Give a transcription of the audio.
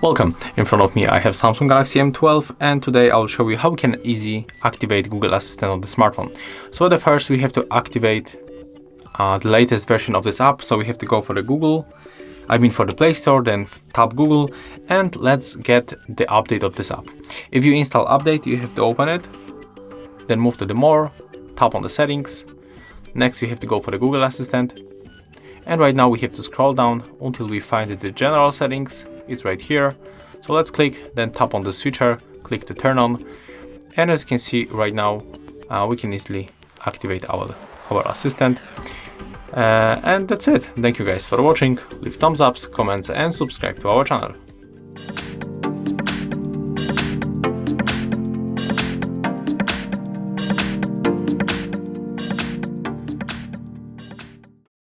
Welcome. In front of me I have Samsung Galaxy M12, and today I'll show you how we can easily activate Google Assistant on the smartphone. So at the first we have to activate the latest version of this app. So we have to go for the for the Play Store, then tap Google, and let's get the update of this app. If you install update, you have to open it, then move to the more, tap on the settings. Next you have to go for the Google Assistant, and right now we have to scroll down until we find the general settings. It's right here. So let's click, then tap on the switcher, click to turn on, and as you can see right now we can easily activate our assistant. And that's it. Thank you guys for watching. Leave thumbs ups, comments, and subscribe to our channel.